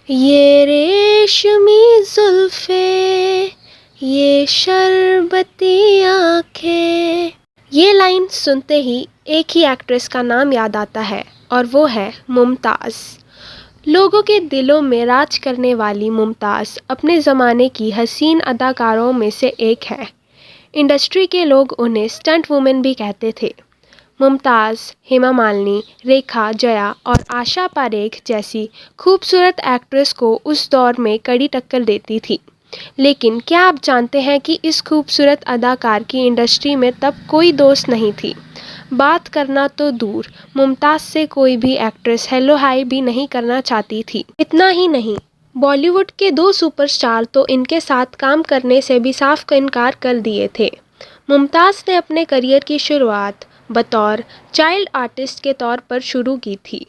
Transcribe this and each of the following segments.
ये रेशमी जुल्फे, ये शरबती आँखें। ये लाइन सुनते ही एक ही एक्ट्रेस का नाम याद आता है और वो है मुमताज़। लोगों के दिलों में राज करने वाली मुमताज़ अपने ज़माने की हसीन अदाकारों में से एक है। इंडस्ट्री के लोग उन्हें स्टंट वुमेन भी कहते थे। मुमताज़ हेमा मालिनी, रेखा, जया और आशा पारेख जैसी खूबसूरत एक्ट्रेस को उस दौर में कड़ी टक्कर देती थी। लेकिन क्या आप जानते हैं कि इस खूबसूरत अदाकार की इंडस्ट्री में तब कोई दोस्त नहीं थी। बात करना तो दूर, मुमताज़ से कोई भी एक्ट्रेस हेलो हाय भी नहीं करना चाहती थी। इतना ही नहीं, बॉलीवुड के 2 सुपरस्टार तो इनके साथ काम करने से भी साफ इनकार कर दिए थे। मुमताज़ ने अपने करियर की शुरुआत बतौर चाइल्ड आर्टिस्ट के तौर पर शुरू की थी।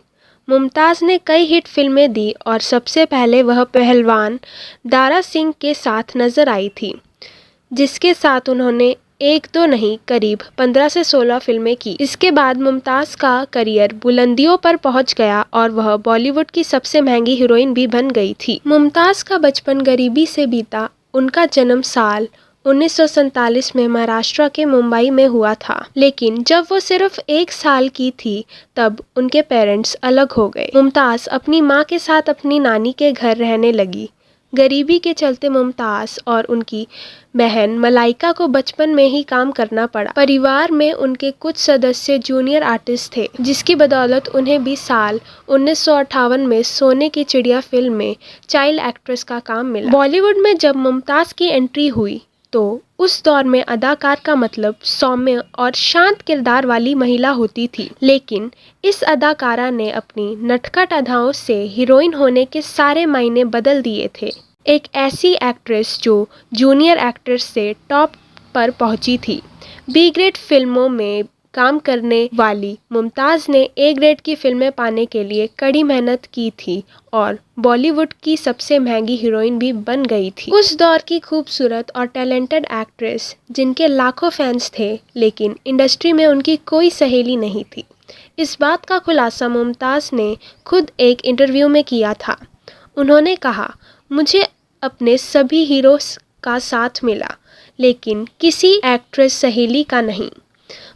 मुमताज़ ने कई हिट फिल्में दी और सबसे पहले वह पहलवान दारा सिंह के साथ नजर आई थी, जिसके साथ उन्होंने एक दो नहीं करीब 15 से 16 फिल्में की। इसके बाद मुमताज़ का करियर बुलंदियों पर पहुंच गया और वह बॉलीवुड की सबसे महंगी हीरोइन भी बन गई थी। मुमताज़ का बचपन गरीबी से बीता। उनका जन्म साल 1947 में महाराष्ट्र के मुंबई में हुआ था, लेकिन जब वो सिर्फ 1 साल की थी तब उनके पेरेंट्स अलग हो गए। मुमताज़ अपनी माँ के साथ अपनी नानी के घर रहने लगी। गरीबी के चलते मुमताज़ और उनकी बहन मलाइका को बचपन में ही काम करना पड़ा। परिवार में उनके कुछ सदस्य जूनियर आर्टिस्ट थे, जिसकी बदौलत उन्हें भी साल 1958 में सोने की चिड़िया फिल्म में चाइल्ड एक्ट्रेस का काम मिला। बॉलीवुड में जब मुमताज़ की एंट्री हुई तो उस दौर में अदाकार का मतलब सौम्य और शांत किरदार वाली महिला होती थी, लेकिन इस अदाकारा ने अपनी नटखट अदाओं से हीरोइन होने के सारे मायने बदल दिए थे। एक ऐसी एक्ट्रेस जो जूनियर एक्ट्रेस से टॉप पर पहुंची थी। बी ग्रेड फिल्मों में काम करने वाली मुमताज़ ने ए ग्रेड की फिल्में पाने के लिए कड़ी मेहनत की थी और बॉलीवुड की सबसे महंगी हीरोइन भी बन गई थी। उस दौर की खूबसूरत और टैलेंटेड एक्ट्रेस जिनके लाखों फैंस थे, लेकिन इंडस्ट्री में उनकी कोई सहेली नहीं थी। इस बात का खुलासा मुमताज़ ने खुद एक इंटरव्यू में किया था। उन्होंने कहा, मुझे अपने सभी हीरोज का साथ मिला, लेकिन किसी एक्ट्रेस सहेली का नहीं।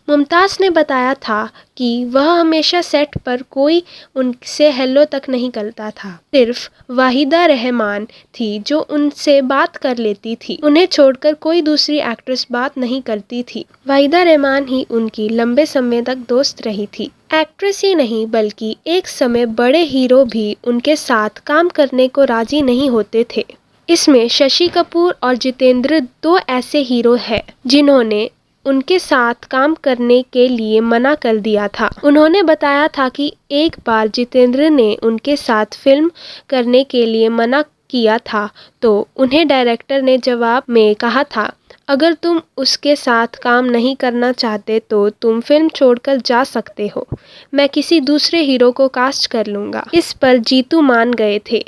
मुमताज़ ने बताया था कि वह हमेशा सेट पर कोई उनसे हेलो तक नहीं करता था। सिर्फ वाहिदा रहमान थी जो उनसे बात कर लेती थी। उन्हें छोड़कर कोई दूसरी एक्ट्रेस बात नहीं करती थी। वाहिदा रहमान ही उनकी लंबे समय तक दोस्त रही थी। एक्ट्रेस ही नहीं बल्कि एक समय बड़े हीरो भी उनके साथ काम करने को राजी नहीं होते थे। इसमें शशि कपूर और जितेंद्र 2 ऐसे हीरो हैं जिन्होंने उनके साथ काम करने के लिए मना कर दिया था। उन्होंने बताया था कि एक बार जितेंद्र ने उनके साथ फिल्म करने के लिए मना किया था तो उन्हें डायरेक्टर ने जवाब में कहा था, अगर तुम उसके साथ काम नहीं करना चाहते तो तुम फिल्म छोड़कर जा सकते हो, मैं किसी दूसरे हीरो को कास्ट कर लूँगा। इस पर जीतू मान गए थे।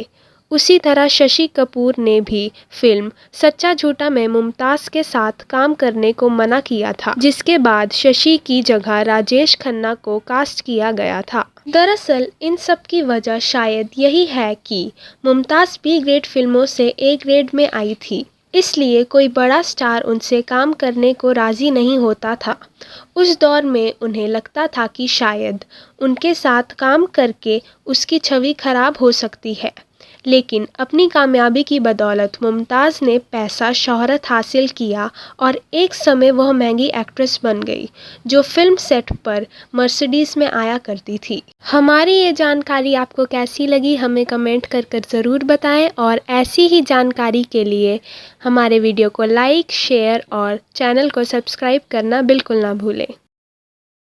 उसी तरह शशि कपूर ने भी फिल्म सच्चा झूठा में मुमताज़ के साथ काम करने को मना किया था, जिसके बाद शशि की जगह राजेश खन्ना को कास्ट किया गया था। दरअसल इन सब की वजह शायद यही है कि मुमताज़ बी ग्रेड फिल्मों से ए ग्रेड में आई थी, इसलिए कोई बड़ा स्टार उनसे काम करने को राज़ी नहीं होता था। उस दौर में उन्हें लगता था कि शायद उनके साथ काम करके उसकी छवि खराब हो सकती है, लेकिन अपनी कामयाबी की बदौलत मुमताज़ ने पैसा शोहरत हासिल किया और एक समय वह महंगी एक्ट्रेस बन गई जो फिल्म सेट पर मर्सिडीज़ में आया करती थी। हमारी ये जानकारी आपको कैसी लगी हमें कमेंट कर ज़रूर बताएं और ऐसी ही जानकारी के लिए हमारे वीडियो को लाइक, शेयर और चैनल को सब्सक्राइब करना बिल्कुल ना भूलें।